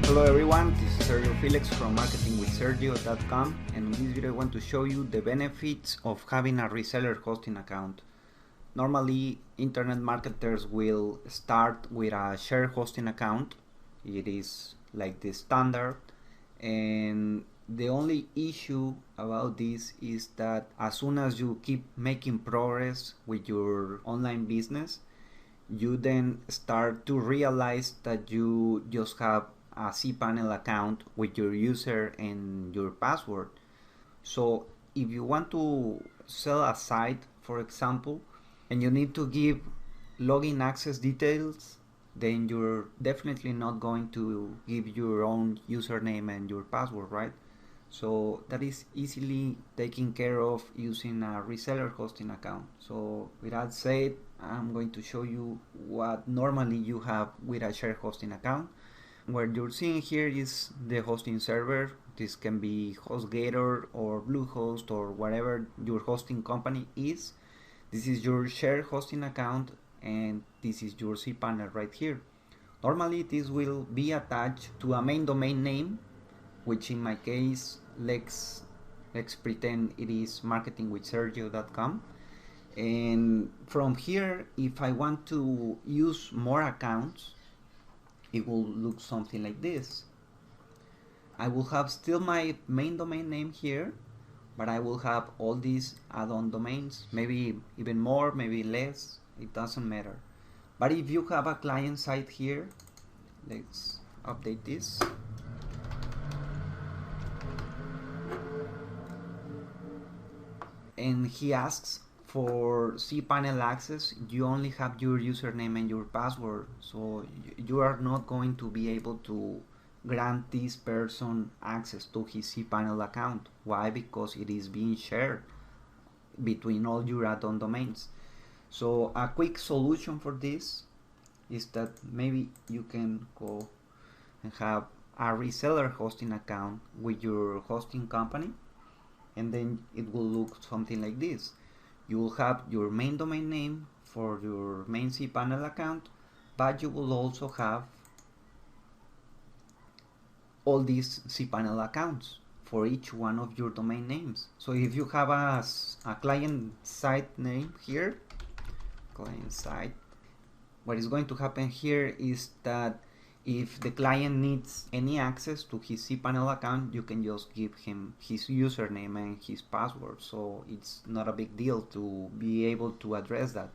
Hello everyone, this is Sergio Felix from marketingwithsergio.com, and in this video I want to show you the benefits of having a reseller hosting account. Normally internet marketers will start with a shared hosting account. It is like the standard, and the only issue about this is that as soon as you keep making progress with your online business, you then start to realize that you just have a cPanel account with your user and your password. So if you want to sell a site, for example, and you need to give login access details, then you're definitely not going to give your own username and your password, right? So that is easily taken care of using a reseller hosting account. So with that said, I'm going to show you what normally you have with a shared hosting account. What you're seeing here is the hosting server. This can be HostGator or Bluehost or whatever your hosting company is. This is your shared hosting account, and this is your cPanel right here. Normally this will be attached to a main domain name, which in my case, let's pretend it is marketingwithsergio.com. And from here, if I want to use more accounts, it will look something like this. I will have still my main domain name here, but I will have all these add-on domains, maybe even more, maybe less, it doesn't matter. But if you have a client site here, let's update this. And he asks for cPanel access, you only have your username and your password, so you are not going to be able to grant this person access to his cPanel account. Why? Because it is being shared between all your add-on domains. So a quick solution for this is that maybe you can go and have a reseller hosting account with your hosting company, and then it will look something like this. You will have your main domain name for your main cPanel account, but you will also have all these cPanel accounts for each one of your domain names. So if you have a client site name here, client site, what is going to happen here is that if the client needs any access to his cPanel account, you can just give him his username and his password. So it's not a big deal to be able to address that.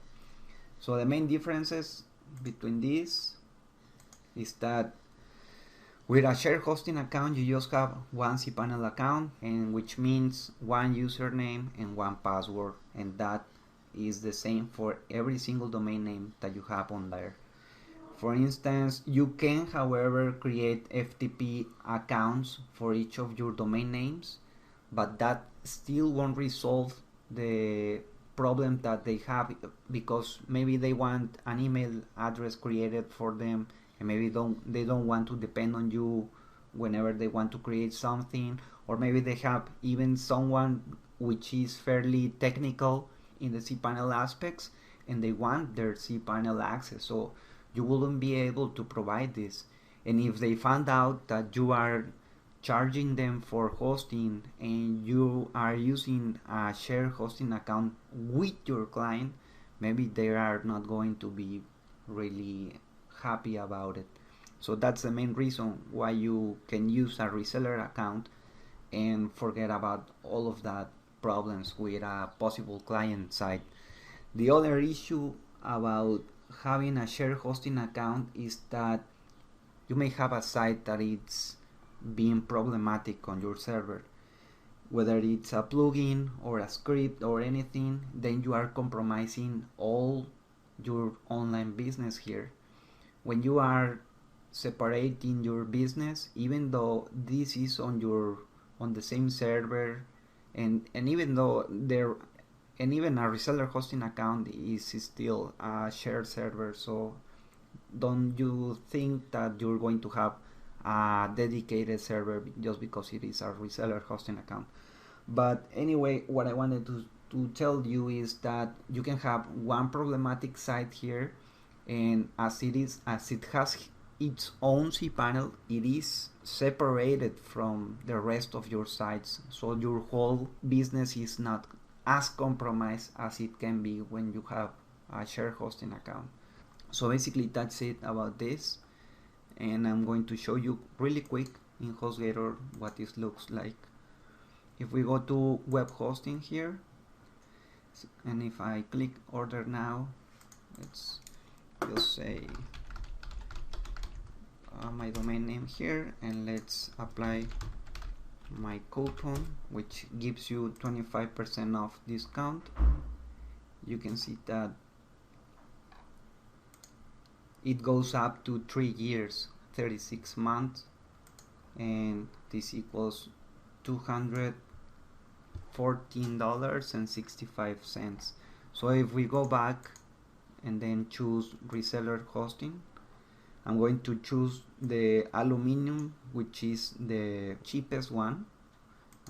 So the main differences between these is that with a shared hosting account, you just have one cPanel account, and which means one username and one password, and that is the same for every single domain name that you have on there. For instance, you can, however, create FTP accounts for each of your domain names, but that still won't resolve the problem that they have, because maybe they want an email address created for them, and maybe they don't want to depend on you whenever they want to create something, or maybe they have even someone which is fairly technical in the cPanel aspects and they want their cPanel access. So you wouldn't be able to provide this. And if they found out that you are charging them for hosting and you are using a shared hosting account with your client, maybe they are not going to be really happy about it. So that's the main reason why you can use a reseller account and forget about all of that problems with a possible client site. The other issue about having a shared hosting account is that you may have a site that it's being problematic on your server. Whether it's a plugin or a script or anything, then you are compromising all your online business here. When you are separating your business, even though this is on the same server, and even though even a reseller hosting account is still a shared server, so don't you think that you're going to have a dedicated server just because it is a reseller hosting account. But anyway, what I wanted to tell you is that you can have one problematic site here, and as it has its own cPanel. It is separated from the rest of your sites, so your whole business is not as compromised as it can be when you have a shared hosting account. So basically that's it about this, and I'm going to show you really quick in HostGator what this looks like. If we go to web hosting here, and if I click order now, let's just say my domain name here, and let's apply my coupon, which gives you 25% off discount. You can see that it goes up to 3 years, 36 months, and this equals $214.65. So if we go back and then choose reseller hosting, I'm going to choose the aluminum, which is the cheapest one.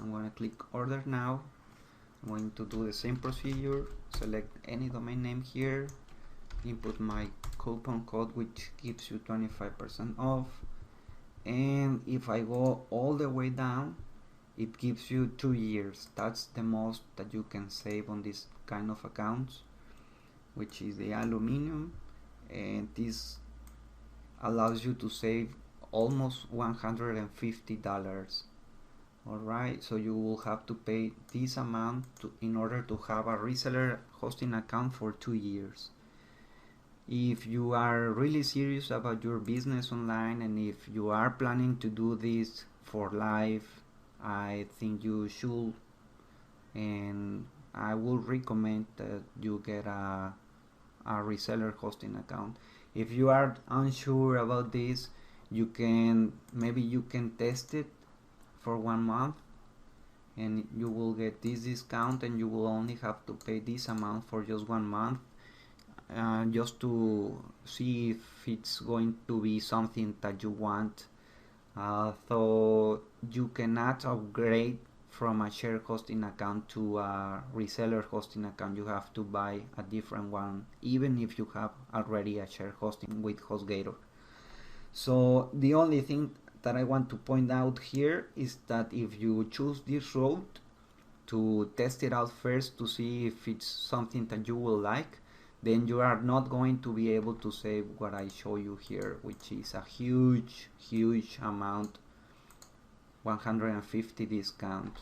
I'm going to click order now. I'm going to do the same procedure, select any domain name here, input my coupon code, which gives you 25% off, and if I go all the way down, it gives you 2 years. That's the most that you can save on this kind of accounts, which is the aluminum, and this allows you to save almost $150. Alright, so you will have to pay this amount in order to have a reseller hosting account for 2 years. If you are really serious about your business online, and if you are planning to do this for life, I think you should, and I would recommend that you get a reseller hosting account. If you are unsure about this, you can test it for 1 month, and you will get this discount, and you will only have to pay this amount for just 1 month, just to see if it's going to be something that you want. So you cannot upgrade from a shared hosting account to a reseller hosting account. You have to buy a different one, even if you have already a shared hosting with HostGator. So the only thing that I want to point out here is that if you choose this route to test it out first to see if it's something that you will like, then you are not going to be able to save what I show you here, which is a huge amount, 150 discount.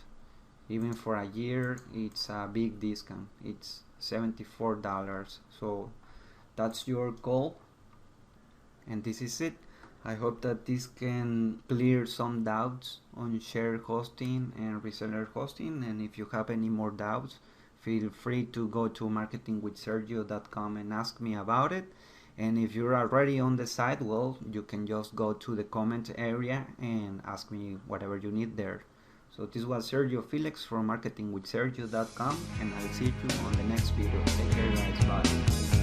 Even for a year, it's a big discount. It's $74. So that's your goal, and this is it. I hope that this can clear some doubts on shared hosting and reseller hosting, and if you have any more doubts, feel free to go to marketingwithsergio.com and ask me about it. And if you're already on the site, well, you can just go to the comment area and ask me whatever you need there. So this was Sergio Felix from marketingwithsergio.com, and I'll see you on the next video. Take care, guys. Bye.